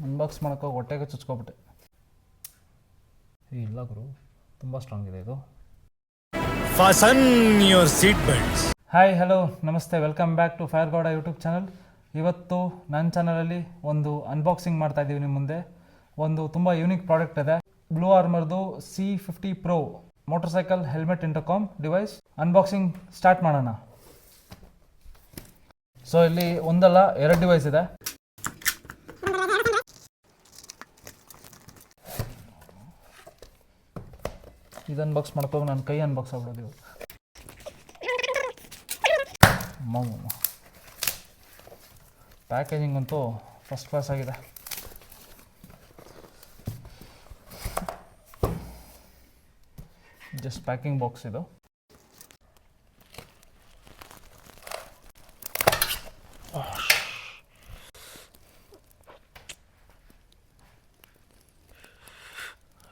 Unbox ಮಾಡೋಕ್ಕೆ ಹೊಟ್ಟೆಗೆ ಚುಚ್ಕೊಬಿಟ್ಟೆ. ಇಲ್ಲ ಗುರು, ತುಂಬ ಸ್ಟ್ರಾಂಗ್ ಇದೆ ಇದು. Fasten your seat belts. Hi hello ನಮಸ್ತೆ, welcome back to fire Gowda YouTube channel. ಇವತ್ತು ನನ್ನ ಚಾನಲಲ್ಲಿ ಒಂದು ಅನ್ಬಾಕ್ಸಿಂಗ್ ಮಾಡ್ತಾ ಇದ್ದೀವಿ ನಿಮ್ಮ ಮುಂದೆ. ಒಂದು ತುಂಬ ಯೂನಿಕ್ ಪ್ರಾಡಕ್ಟ್ ಇದೆ, ಬ್ಲೂ ಆರ್ಮರ್ದು C50 Pro motorcycle helmet intercom device. Unboxing start ಮಾಡೋಣ. ಸೊ ಇಲ್ಲಿ ಒಂದಲ್ಲ ಎರಡು ಡಿವೈಸ್ ಇದೆ. ಇದು ಅನ್ಬಾಕ್ಸ್ ಮಾಡ್ಕೊಂಡು ನನ್ನ ಕೈ ಅನ್ಬಾಕ್ಸ್ ಆಗ್ಬಿಡೋದು ಇವು. ಪ್ಯಾಕೇಜಿಂಗ್ ಅಂತೂ ಫಸ್ಟ್ ಕ್ಲಾಸ್ ಆಗಿದೆ. ಜಸ್ಟ್ ಪ್ಯಾಕಿಂಗ್ ಬಾಕ್ಸ್ ಇದು.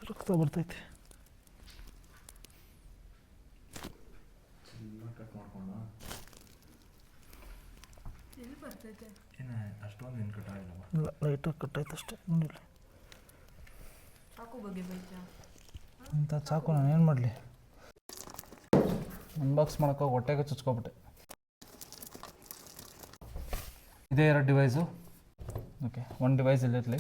ರಕ್ತ ಬರ್ತೈತೆ. ಅಷ್ಟೊಂದು ಏನು ಕಟ್ಟಾಗಿಲ್ಲ, ಇಲ್ಲ ಲೈಟಾಗಿ ಕಟ್ಟಾಯ್ತು ಅಷ್ಟೇ. ನೋಡಿಲ್ಲ ಇಂಥ ಚಾಕು ನಾನು ಏನು ಮಾಡಲಿ, ಅನ್ಬಾಕ್ಸ್ ಮಾಡೋಕ್ಕೆ ಹೊಟ್ಟೆಗೆ ಚುಚ್ಕೊಬಿಟ್ಟೆ. ಇದೇ ಎರಡು ಡಿವೈಸು. ಓಕೆ, ಒಂದು ಡಿವೈಸ್ ಇಲ್ಲಿರಲಿ.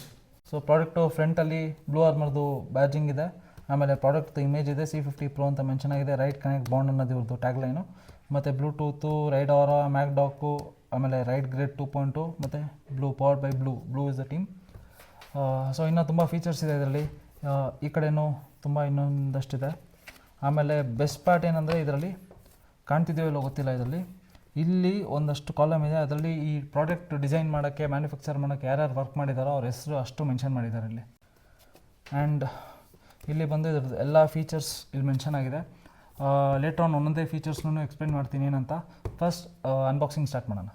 ಸೊ ಪ್ರಾಡಕ್ಟು ಫ್ರಂಟಲ್ಲಿ ಬ್ಲೂ ಆರ್ಮರ್ದು ಬ್ಯಾಜಿಂಗ್ ಇದೆ. ಆಮೇಲೆ ಪ್ರಾಡಕ್ಟ್ದು ಇಮೇಜ್ ಇದೆ, C50 Pro ಅಂತ ಮೆನ್ಷನ್ ಆಗಿದೆ. ರೈಟ್ ಕನೆಕ್ಟ್ ಬಾಂಡ್ ಅನ್ನೋದು ಇವ್ರದ್ದು ಟ್ಯಾಗ್ಲೈನು. ಮತ್ತು ಬ್ಲೂಟೂತು, ರೈಡ್ ಆರಾ, ಮ್ಯಾಕ್ಡಾಕು, ಆಮೇಲೆ ರೈಡ್ ಗ್ರೇಡ್ 2.2 ಮತ್ತು blue powered by blue is the team. So ಇನ್ನೂ ತುಂಬ ಫೀಚರ್ಸ್ ಇದೆ ಇದರಲ್ಲಿ. ಈ ಕಡೆಯೂ ತುಂಬ ಇನ್ನೊಂದಷ್ಟಿದೆ. ಆಮೇಲೆ ಬೆಸ್ಟ್ ಪಾರ್ಟ್ ಏನಂದರೆ ಇದರಲ್ಲಿ ಕಾಣ್ತಿದ್ದೀವೋ ಇಲ್ಲೋ ಗೊತ್ತಿಲ್ಲ, ಇದರಲ್ಲಿ ಇಲ್ಲಿ ಒಂದಷ್ಟು ಕಾಲಮ್ ಇದೆ. ಅದರಲ್ಲಿ ಈ ಪ್ರಾಡಕ್ಟ್ ಡಿಸೈನ್ ಮಾಡೋಕ್ಕೆ, ಮ್ಯಾನುಫ್ಯಾಕ್ಚರ್ ಮಾಡೋಕ್ಕೆ ಯಾರ್ಯಾರು ವರ್ಕ್ ಮಾಡಿದಾರೋ ಅವ್ರ ಹೆಸರು ಅಷ್ಟು ಮೆನ್ಷನ್ ಮಾಡಿದ್ದಾರೆ ಇಲ್ಲಿ. ಆ್ಯಂಡ್ ಇಲ್ಲಿ ಬಂದು ಇದ್ರದ್ದು ಎಲ್ಲ ಫೀಚರ್ಸ್ ಇಲ್ಲಿ ಮೆನ್ಷನ್ ಆಗಿದೆ. ಲೇಟರ್ ಆನ್ ಒಂದೊಂದೇ ಫೀಚರ್ಸ್ನೂ ಎಕ್ಸ್ಪ್ಲೇನ್ ಮಾಡ್ತೀನಿ ಏನಂತ. ಫಸ್ಟ್ ಅನ್ಬಾಕ್ಸಿಂಗ್ ಸ್ಟಾರ್ಟ್ ಮಾಡೋಣ.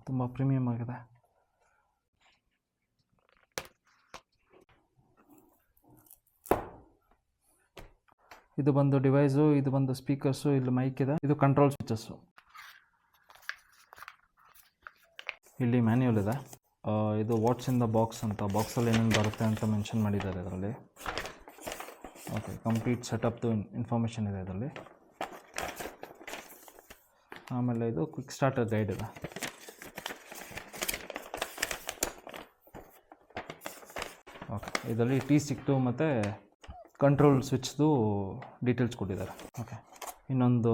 ತುಂಬ ಪ್ರೀಮಿಯಮ್ ಆಗಿದೆ. ಇದು ಬಂದು ಡಿವೈಸು, ಇದು ಬಂದು ಸ್ಪೀಕರ್ಸು, ಇಲ್ಲಿ ಮೈಕ್ ಇದೆ, ಇದು ಕಂಟ್ರೋಲ್ ಸ್ವಿಚಸ್ಸು. ಇಲ್ಲಿ ಮ್ಯಾನ್ಯುವಲ್ ಇದೆ. ಇದು ವಾಟ್ಸ್ ಇನ್ ದ ಬಾಕ್ಸ್ ಅಂತ, ಬಾಕ್ಸಲ್ಲಿ ಏನೇನು ಬರುತ್ತೆ ಅಂತ ಮೆನ್ಷನ್ ಮಾಡಿದ್ದಾರೆ ಇದರಲ್ಲಿ. ಓಕೆ, ಕಂಪ್ಲೀಟ್ ಸೆಟಪ್ದು ಇನ್ಫಾರ್ಮೇಷನ್ ಇದೆ ಇದರಲ್ಲಿ. ಆಮೇಲೆ ಇದು ಕ್ವಿಕ್ ಸ್ಟಾರ್ಟರ್ ಗೈಡ್ ಇದೆ. ಓಕೆ, ಇದರಲ್ಲಿ T-Stick ಮತ್ತು ಕಂಟ್ರೋಲ್ ಸ್ವಿಚ್ದು ಡೀಟೇಲ್ಸ್ ಕೊಟ್ಟಿದ್ದಾರೆ. ಓಕೆ, ಇನ್ನೊಂದು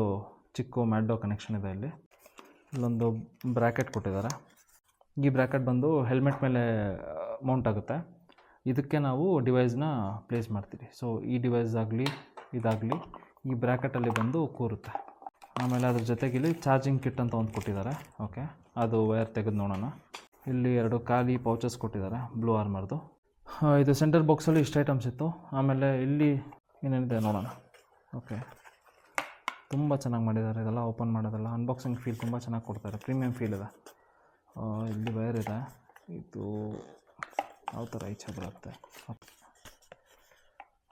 ಚಿಕ್ಕ ಮ್ಯಾಕ್ಡೋ ಕನೆಕ್ಷನ್ ಇದೆ ಇಲ್ಲಿ. ಇಲ್ಲೊಂದು ಬ್ರ್ಯಾಕೆಟ್ ಕೊಟ್ಟಿದ್ದಾರೆ. ಈ ಬ್ರ್ಯಾಕೆಟ್ ಬಂದು ಹೆಲ್ಮೆಟ್ ಮೇಲೆ ಮೌಂಟ್ ಆಗುತ್ತೆ. ಇದಕ್ಕೆ ನಾವು ಡಿವೈಸ್ನ ಪ್ಲೇಸ್ ಮಾಡ್ತೀವಿ. ಸೊ ಈ ಡಿವೈಸ್ ಆಗಲಿ ಇದಾಗಲಿ ಈ ಬ್ರ್ಯಾಕೆಟಲ್ಲಿ ಬಂದು ಕೂರುತ್ತೆ. ಆಮೇಲೆ ಅದ್ರ ಜೊತೆಗೆ ಇಲ್ಲಿ ಚಾರ್ಜಿಂಗ್ ಕಿಟ್ ಅಂತ ಒಂದು ಕೊಟ್ಟಿದ್ದಾರೆ. ಓಕೆ, ಅದು ವೈರ್ ತೆಗೆದು ನೋಡೋಣ. ಇಲ್ಲಿ ಎರಡು ಖಾಲಿ ಪೌಚಸ್ ಕೊಟ್ಟಿದ್ದಾರೆ ಬ್ಲೂ ಆರ್ಮರ್ದು. ಇದು ಸೆಂಟರ್ ಬಾಕ್ಸಲ್ಲಿ ಇಷ್ಟು ಐಟಮ್ಸ್ ಇತ್ತು. ಆಮೇಲೆ ಇಲ್ಲಿ ಏನೇನಿದೆ ನೋಡೋಣ. ಓಕೆ, ತುಂಬ ಚೆನ್ನಾಗಿ ಮಾಡಿದ್ದಾರೆ ಇದೆಲ್ಲ. ಓಪನ್ ಮಾಡೋದೆಲ್ಲ ಅನ್ಬಾಕ್ಸಿಂಗ್ ಫೀಲ್ ತುಂಬ ಚೆನ್ನಾಗಿ ಕೊಡ್ತಾರೆ, ಪ್ರೀಮಿಯಂ ಫೀಲ್ ಇದೆ. ಇಲ್ಲಿ ವೈರ್ ಇದೆ. ಇದು ಯಾವ ಥರ ಈಚೆ ಬರುತ್ತೆ,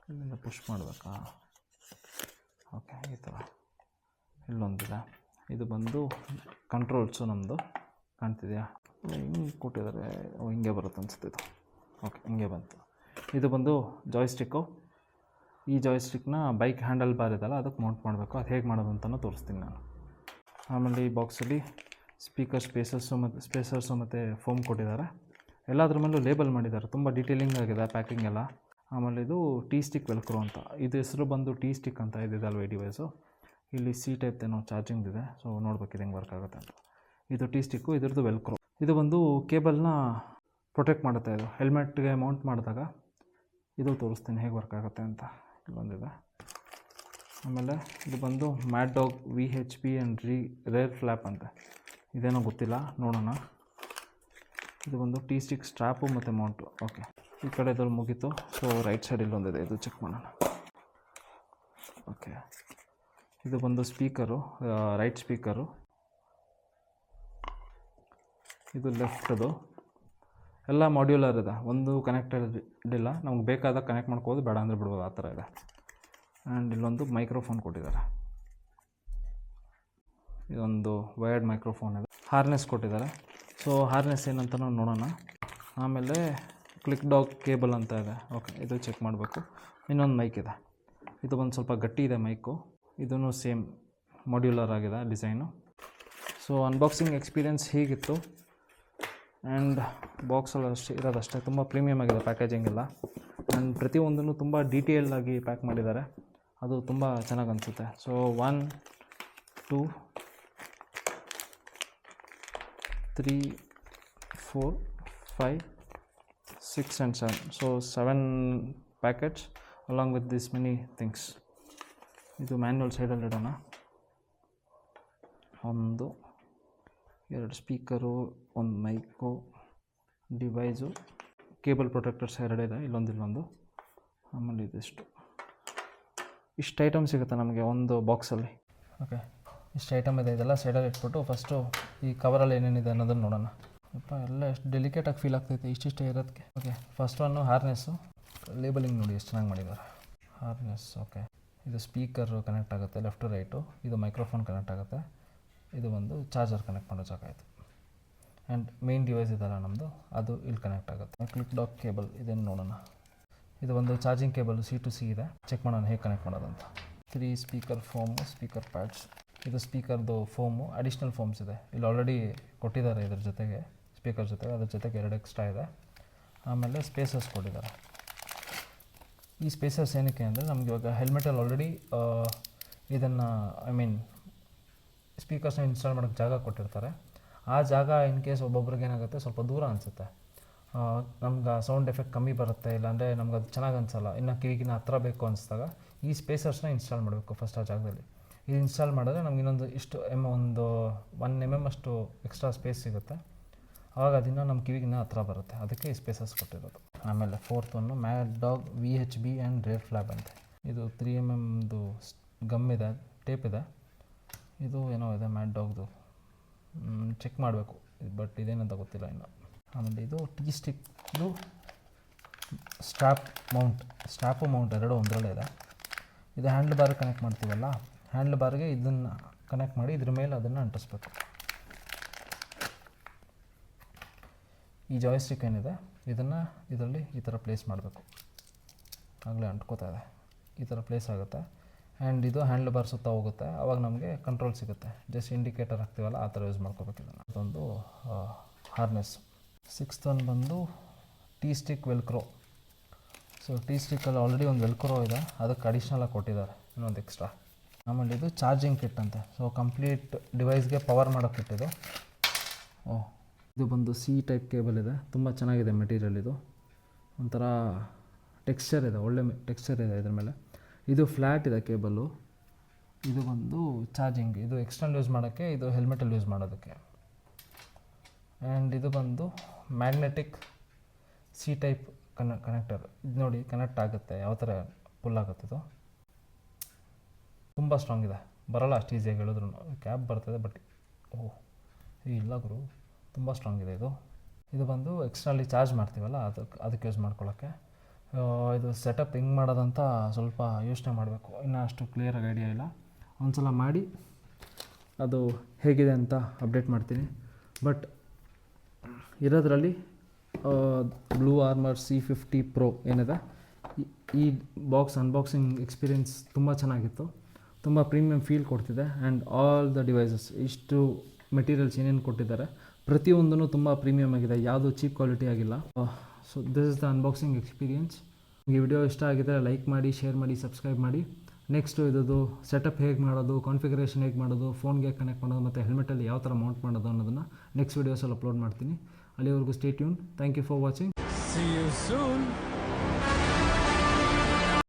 ಇಲ್ಲಿಂದ ಪುಷ್ ಮಾಡಬೇಕಾ? ಓಕೆ, ಈ ಥರ ಇಲ್ಲೊಂದಿದೆ. ಇದು ಬಂದು ಕಂಟ್ರೋಲ್ಸು ನಮ್ಮದು ಕಾಣ್ತಿದೆಯಾ? ಹಿಂಗೆ ಕೊಟ್ಟಿದ್ದಾರೆ. ಹಿಂಗೆ ಬರುತ್ತೆ ಅನಿಸುತ್ತೆ ಇದು. ಓಕೆ, ಹಿಂಗೆ ಬಂತು. ಇದು ಬಂದು ಜಾಯ್ಸ್ಟಿಕ್ಕು. ಈ ಜಾಯ್ಸ್ಟಿಕ್ನ ಬೈಕ್ ಹ್ಯಾಂಡಲ್ ಬಾರ್ ಇದೆಲ್ಲ ಅದಕ್ಕೆ ಮೌಂಟ್ ಮಾಡಬೇಕು. ಅದು ಹೇಗೆ ಮಾಡೋದು ಅಂತಲೂ ತೋರಿಸ್ತೀನಿ ನಾನು. ಆಮೇಲೆ ಈ ಬಾಕ್ಸಲ್ಲಿ ಸ್ಪೇಸರ್ಸು ಮತ್ತು ಫೋಮ್ ಕೊಟ್ಟಿದ್ದಾರೆ. ಎಲ್ಲದ್ರ ಮೇಲೂ ಲೇಬಲ್ ಮಾಡಿದ್ದಾರೆ, ತುಂಬ ಡೀಟೇಲಿಂಗ್ ಆಗಿದೆ ಪ್ಯಾಕಿಂಗ್ ಎಲ್ಲ. ಆಮೇಲೆ ಇದು T-Stick ವೆಲ್ಕ್ರೋ ಅಂತ, ಇದು ಹೆಸರು ಬಂದು T-Stick ಅಂತ ಇದಿದಲ್ವ ಈ ಡಿವೈಸು. ಇಲ್ಲಿ C ಟೈಪ್ ಏನೋ ಚಾರ್ಜಿಂಗ್ ಇದೆ. ಸೊ ನೋಡ್ಬೇಕು ಇದು ಹೆಂಗೆ ವರ್ಕ್ ಆಗುತ್ತೆ ಅಂತ. ಇದು T-Stick, ಇದ್ರದ್ದು ವೆಲ್ಕ್ರೋ. ಇದು ಬಂದು ಕೇಬಲ್ನ ಪ್ರೊಟೆಕ್ಟ್ ಮಾಡುತ್ತೆ. ಇದು ಹೆಲ್ಮೆಟ್ಗೆ ಮೌಂಟ್ ಮಾಡಿದಾಗ ಇದು ತೋರಿಸ್ತೀನಿ ಹೇಗೆ ವರ್ಕ್ ಆಗುತ್ತೆ ಅಂತ. ಇಲ್ಲೊಂದಿದೆ. ಆಮೇಲೆ ಇದು ಬಂದು ಮ್ಯಾಕ್ಡಾಗ್ VHP ಆ್ಯಂಡ್ ರೇರ್ ಫ್ಲ್ಯಾಪ್ ಅಂತ, ಇದೇನೋ ಗೊತ್ತಿಲ್ಲ, ನೋಡೋಣ. ಇದು ಬಂದು T-Stick ಸ್ಟ್ರ್ಯಾಪು ಮತ್ತು ಮೌಂಟು. ಓಕೆ, ಈ ಕಡೆದಲ್ಲಿ ಮುಗೀತು. ಸೊ ರೈಟ್ ಸೈಡ್ ಇಲ್ಲೊಂದಿದೆ, ಇದು ಚೆಕ್ ಮಾಡೋಣ. ಓಕೆ, ಇದು ಬಂದು ಸ್ಪೀಕರು, ರೈಟ್ ಸ್ಪೀಕರು. ಇದು ಲೆಫ್ಟದು. ಎಲ್ಲ ಮಾಡ್ಯುಲರ್ ಇದೆ, ಒಂದು ಕನೆಕ್ಟೆಡ್ ಇಲ್ಲ, ನಮ್ಗೆ ಬೇಕಾದಾಗ ಕನೆಕ್ಟ್ ಮಾಡ್ಕೋಬೋದು, ಬೇಡ ಅಂದರೆ ಬಿಡ್ಬೋದು, ಆ ಥರ ಇದೆ. ಆ್ಯಂಡ್ ಇಲ್ಲೊಂದು ಮೈಕ್ರೋಫೋನ್ ಕೊಟ್ಟಿದ್ದಾರೆ, ಇದೊಂದು ವೈರ್ಡ್ ಮೈಕ್ರೋಫೋನ್ ಇದೆ. ಹಾರ್ನೆಸ್ ಕೊಟ್ಟಿದ್ದಾರೆ. ಸೊ ಹಾರ್ನೆಸ್ ಏನಂತ ನಾವು ನೋಡೋಣ. ಆಮೇಲೆ ಕ್ಲಿಕ್ ಡಾಗ್ ಕೇಬಲ್ ಅಂತ ಇದೆ. ಓಕೆ, ಇದು ಚೆಕ್ ಮಾಡಬೇಕು. ಇನ್ನೊಂದು ಮೈಕ್ ಇದೆ, ಇದು ಒಂದು ಸ್ವಲ್ಪ ಗಟ್ಟಿ ಇದೆ ಮೈಕು, ಇದೂ ಸೇಮ್ ಮಾಡ್ಯುಲರ್ ಆಗಿದೆ ಡಿಸೈನು. ಸೊ ಅನ್ಬಾಕ್ಸಿಂಗ್ ಎಕ್ಸ್ಪೀರಿಯೆನ್ಸ್ ಹೀಗಿತ್ತು. ಆ್ಯಂಡ್ ಬಾಕ್ಸಲ್ಲಿ ಇರೋದಷ್ಟೇ, ತುಂಬ ಪ್ರೀಮಿಯಮ್ ಆಗಿದೆ ಪ್ಯಾಕೇಜಿಂಗ್ ಎಲ್ಲ. ಆ್ಯಂಡ್ ಪ್ರತಿಯೊಂದನ್ನು ತುಂಬ ಡೀಟೇಲ್ ಆಗಿ ಪ್ಯಾಕ್ ಮಾಡಿದ್ದಾರೆ, ಅದು ತುಂಬ ಚೆನ್ನಾಗಿ ಅನಿಸುತ್ತೆ. So 1 2 3 4 5 6 and 7. So 7 packets along with this many things. ಇದು ಮ್ಯಾನ್ಯುವಲ್ ಸೈಡಲ್ಲಿ ಇಡೋಣ. 1 2 ಸ್ಪೀಕರು, ಒಂದು ಮೈಕು, ಡಿವೈಸು, ಕೇಬಲ್ ಪ್ರೊಟೆಕ್ಟರ್ಸ್ 2 ಇದೆ, ಇಲ್ಲೊಂದು. ಆಮೇಲೆ ಇದಿಷ್ಟು, ಇಷ್ಟು ಐಟಮ್ ಸಿಗುತ್ತೆ ನಮಗೆ ಒಂದು ಬಾಕ್ಸಲ್ಲಿ. ಓಕೆ, ಇಷ್ಟು ಐಟಮ್ ಇದೆ, ಇದೆಲ್ಲ ಸೈಡಲ್ಲಿ ಇಟ್ಬಿಟ್ಟು ಫಸ್ಟು ಈ ಕವರಲ್ಲಿ ಏನೇನಿದೆ ಅನ್ನೋದನ್ನು ನೋಡೋಣ. ಅಪ್ಪ ಎಲ್ಲ ಎಷ್ಟು ಡೆಲಿಕೇಟಾಗಿ ಫೀಲ್ ಆಗ್ತೈತೆ ಇಷ್ಟಿಷ್ಟೇ ಇರೋದಕ್ಕೆ. Okay, first one harness, labelling ನೋಡಿ ಎಷ್ಟು ಚೆನ್ನಾಗಿ ಮಾಡಿದ್ದಾರೆ. ಹಾರ್ನೆಸ್, ಓಕೆ, ಇದು ಸ್ಪೀಕರು ಕನೆಕ್ಟ್ ಆಗುತ್ತೆ ಲೆಫ್ಟ್ ಟು ರೈಟು, ಇದು ಮೈಕ್ರೋಫೋನ್ ಕನೆಕ್ಟ್ ಆಗುತ್ತೆ, ಇದು ಒಂದು ಚಾರ್ಜರ್ ಕನೆಕ್ಟ್ ಮಾಡೋ ಜಾಗ ಆಯಿತು. ಆ್ಯಂಡ್ ಮೇನ್ ಡಿವೈಸ್ ಇದೆಲ್ಲ ನಮ್ಮದು, ಅದು ಇಲ್ಲಿ ಕನೆಕ್ಟ್ ಆಗುತ್ತೆ. ಕ್ಲಿಕ್ ಡಾಗ್ ಕೇಬಲ್ ಇದನ್ನು ನೋಡೋಣ. ಇದು ಒಂದು charging cable C to C ಇದೆ, ಚೆಕ್ ಮಾಡೋಣ ಹೇಗೆ ಕನೆಕ್ಟ್ ಮಾಡೋದಂತ. 3 ಸ್ಪೀಕರ್ ಫೋಮು, ಸ್ಪೀಕರ್ ಪ್ಯಾಡ್ಸ್, ಇದು ಸ್ಪೀಕರ್ದು ಫೋಮು, ಅಡಿಷ್ನಲ್ ಫೋಮ್ಸ್ ಇದೆ, ಇಲ್ಲಿ ಆಲ್ರೆಡಿ ಕೊಟ್ಟಿದ್ದಾರೆ ಇದ್ರ ಜೊತೆಗೆ, ಸ್ಪೀಕರ್ ಜೊತೆಗೆ, ಅದ್ರ ಜೊತೆಗೆ 2 ಎಕ್ಸ್ಟ್ರಾ ಇದೆ. ಆಮೇಲೆ ಸ್ಪೇಸರ್ಸ್ ಕೊಟ್ಟಿದ್ದಾರೆ. ಈ ಸ್ಪೇಸರ್ಸ್ ಏನಕ್ಕೆ ಅಂದರೆ ನಮ್ಗೆ ಇವಾಗ ಹೆಲ್ಮೆಟಲ್ಲಿ ಆಲ್ರೆಡಿ ಇದನ್ನು ಸ್ಪೀಕರ್ಸ್ನ ಇನ್ಸ್ಟಾಲ್ ಮಾಡೋಕ್ಕೆ ಜಾಗ ಕೊಟ್ಟಿರ್ತಾರೆ. ಆ ಜಾಗ ಇನ್ ಕೇಸ್ ಒಬ್ಬೊಬ್ರಿಗೆ ಏನಾಗುತ್ತೆ ಸ್ವಲ್ಪ ದೂರ ಅನಿಸುತ್ತೆ, ನಮ್ಗೆ ಸೌಂಡ್ ಎಫೆಕ್ಟ್ ಕಮ್ಮಿ ಬರುತ್ತೆ, ಇಲ್ಲಾಂದರೆ ನಮ್ಗೆ ಅದು ಚೆನ್ನಾಗಿ ಅನಿಸಲ್ಲ, ಇನ್ನು ಕಿವಿಗಿನ ಹತ್ರ ಬೇಕು ಅನಿಸಿದಾಗ ಈ ಸ್ಪೇಸರ್ಸ್ನ ಇನ್ಸ್ಟಾಲ್ ಮಾಡಬೇಕು ಫಸ್ಟ್ ಆ ಜಾಗದಲ್ಲಿ. ಇದು ಇನ್ಸ್ಟಾಲ್ ಮಾಡಿದ್ರೆ ನಮ್ಗೆ ಇನ್ನೊಂದು ಇಷ್ಟು ಒಂದು 1 mm ಅಷ್ಟು ಎಕ್ಸ್ಟ್ರಾ ಸ್ಪೇಸ್ ಸಿಗುತ್ತೆ, ಆವಾಗ ಅದನ್ನು ನಮ್ಮ ಕಿವಿಗಿನ ಹತ್ರ ಬರುತ್ತೆ, ಅದಕ್ಕೆ ಈ ಸ್ಪೇಸಸ್ ಕೊಟ್ಟಿರೋದು. ಆಮೇಲೆ 4th ಒನ್ನು mad dog VHB and rear flap ಅಂತ, ಇದು 3 mm ಗಮ್ ಇದೆ, ಟೇಪ್ ಇದೆ, ಇದು ಏನೋ ಇದೆ ಮ್ಯಾಡ್ ಡಾಗ್ದು, ಚೆಕ್ ಮಾಡಬೇಕು, ಬಟ್ ಇದೇನಂತ ಗೊತ್ತಿಲ್ಲ ಇನ್ನು. ಆಮೇಲೆ ಇದು ಟೀ ಸ್ಟಿಕ್ದು ಸ್ಟ್ರಾಪು ಮೌಂಟ್ 2 ಒಂದರಲ್ಲೇ ಇದೆ. ಇದು ಹ್ಯಾಂಡ್ಲ್ ಬಾರ್ ಕನೆಕ್ಟ್ ಮಾಡ್ತೀವಲ್ಲ, ಹ್ಯಾಂಡ್ಲ್ ಬಾರ್ಗೆ ಇದನ್ನು ಕನೆಕ್ಟ್ ಮಾಡಿ ಇದ್ರ ಮೇಲೆ ಅದನ್ನು ಅಂಟಿಸ್ಬೇಕು. ಈ ಜಾಯ್ಸ್ಟಿಕ್ ಏನಿದೆ ಇದನ್ನು ಇದರಲ್ಲಿ ಈ ಥರ ಪ್ಲೇಸ್ ಮಾಡಬೇಕು, ಆಗಲೇ ಅಂಟ್ಕೋತಾ ಇದೆ, ಈ ಥರ ಪ್ಲೇಸ್ ಆಗುತ್ತೆ. ಆ್ಯಂಡ್ ಇದು ಹ್ಯಾಂಡ್ಲ್ ಬಾರ್ ಸುತ್ತ ಹೋಗುತ್ತೆ, ಆವಾಗ ನಮಗೆ ಕಂಟ್ರೋಲ್ ಸಿಗುತ್ತೆ. ಜಸ್ಟ್ ಇಂಡಿಕೇಟರ್ ಹಾಕ್ತೀವಲ್ಲ ಆ ಥರ ಯೂಸ್ ಮಾಡ್ಕೋಬೇಕು ಇದನ್ನು. ಅದೊಂದು ಹಾರ್ನೆಸ್. 6th ಒನ್ ಬಂದು T stick velcro. So T ಸ್ಟಿಕ್ಕಲ್ಲಿ ಆಲ್ರೆಡಿ ಒಂದು ವೆಲ್ಕ್ರೋ ಇದೆ, ಅದಕ್ಕೆ ಅಡಿಷ್ನಲಾಗಿ ಕೊಟ್ಟಿದ್ದಾರೆ ಇನ್ನೊಂದು ಎಕ್ಸ್ಟ್ರಾ. ಆಮೇಲೆ ಇದು ಚಾರ್ಜಿಂಗ್ ಕಿಟ್ ಅಂತೆ, ಸೊ ಕಂಪ್ಲೀಟ್ ಡಿವೈಸ್ಗೆ ಪವರ್ ಮಾಡೋ ಕಿಟ್ ಇದು. ಇದು ಬಂದು C ಟೈಪ್ ಕೇಬಲ್ ಇದೆ, ತುಂಬ ಚೆನ್ನಾಗಿದೆ ಮೆಟೀರಿಯಲ್, ಇದು ಒಂಥರ ಟೆಕ್ಸ್ಚರ್ ಇದೆ, ಒಳ್ಳೆ ಟೆಕ್ಸ್ಚರ್ ಇದೆ ಇದ್ರ ಮೇಲೆ. ಇದು ಫ್ಲ್ಯಾಟ್ ಇದೆ ಕೇಬಲ್ಲು. ಇದು ಬಂದು ಚಾರ್ಜಿಂಗ್, ಇದು ಎಕ್ಸ್ಟರ್ನಲ್ ಯೂಸ್ ಮಾಡೋಕ್ಕೆ, ಇದು ಹೆಲ್ಮೆಟಲ್ಲಿ ಯೂಸ್ ಮಾಡೋದಕ್ಕೆ. ಆ್ಯಂಡ್ ಇದು ಬಂದು ಮ್ಯಾಗ್ನೆಟಿಕ್ C ಟೈಪ್ ಕನೆಕ್ಟರ್, ಇದು ನೋಡಿ ಕನೆಕ್ಟ್ ಆಗುತ್ತೆ, ಯಾವ ಥರ ಪುಲ್ ಆಗುತ್ತೆ, ಇದು ತುಂಬ ಸ್ಟ್ರಾಂಗ್ ಇದೆ, ಬರೋಲ್ಲ ಅಷ್ಟು ಈಸಿಯಾಗಿ ಹೇಳಿದ್ರು. ಕ್ಯಾಬ್ ಬರ್ತದೆ ಬಟ್ ಇಲ್ಲ ಗುರು, ತುಂಬ ಸ್ಟ್ರಾಂಗ್ ಇದೆ ಇದು. ಇದು ಬಂದು ಎಕ್ಸ್ಟ್ರಲ್ಲಿ ಚಾರ್ಜ್ ಮಾಡ್ತೀವಲ್ಲ ಅದಕ್ಕೆ ಯೂಸ್ ಮಾಡ್ಕೊಳ್ಳೋಕ್ಕೆ. ಇದು ಸೆಟಪ್ ಹೆಂಗೆ ಮಾಡೋದಂತ ಸ್ವಲ್ಪ ಯೋಚನೆ ಮಾಡಬೇಕು, ಇನ್ನೂ ಅಷ್ಟು ಕ್ಲಿಯರಾಗಿ ಐಡಿಯಾ ಇಲ್ಲ. ಒಂದು ಸಲ ಮಾಡಿ ಅದು ಹೇಗಿದೆ ಅಂತ ಅಪ್ಡೇಟ್ ಮಾಡ್ತೀನಿ. ಬಟ್ ಇರೋದ್ರಲ್ಲಿ ಬ್ಲೂ ಆರ್ಮರ್ C50 Pro ಏನಿದೆ, ಈ ಬಾಕ್ಸ್ ಅನ್ಬಾಕ್ಸಿಂಗ್ ಎಕ್ಸ್ಪೀರಿಯೆನ್ಸ್ ತುಂಬ ಚೆನ್ನಾಗಿತ್ತು, ತುಂಬ ಪ್ರೀಮಿಯಮ್ ಫೀಲ್ ಕೊಡ್ತಿದೆ. ಆ್ಯಂಡ್ ಆಲ್ ದ ಡಿವೈಸಸ್, ಇಷ್ಟು ಮೆಟೀರಿಯಲ್ಸ್ ಏನೇನು ಕೊಟ್ಟಿದ್ದಾರೆ ಪ್ರತಿಯೊಂದೂ ತುಂಬ ಪ್ರೀಮಿಯಮ್ ಆಗಿದೆ, ಯಾವುದೂ ಚೀಪ್ ಕ್ವಾಲಿಟಿ ಆಗಿಲ್ಲ. So this is the unboxing experience. ಈ ವಿಡಿಯೋ ಇಷ್ಟ ಆಗಿದ್ದರೆ ಲೈಕ್ ಮಾಡಿ, ಶೇರ್ ಮಾಡಿ, ಸಬ್ಸ್ಕ್ರೈಬ್ ಮಾಡಿ. ನೆಕ್ಸ್ಟು ಇದ್ದು ಸೆಟಪ್ ಹೇಗೆ ಮಾಡೋದು, ಕಾನ್ಫಿಗರೇಷನ್ ಹೇಗೆ ಮಾಡೋದು, ಫೋನ್ಗೆ ಕನೆಕ್ಟ್ ಮಾಡೋದು ಮತ್ತು ಹೆಲ್ಮೆಟಲ್ಲಿ ಯಾವ ಥರ ಮೌಂಟ್ ಮಾಡೋದು ಅನ್ನೋದನ್ನು ನೆಕ್ಸ್ಟ್ ವೀಡಿಯೋಸಲ್ಲಿ ಅಪ್ಲೋಡ್ ಮಾಡ್ತೀನಿ. ಅಲ್ಲಿವರೆಗೂ stay tune. Thank you for watching. See you soon.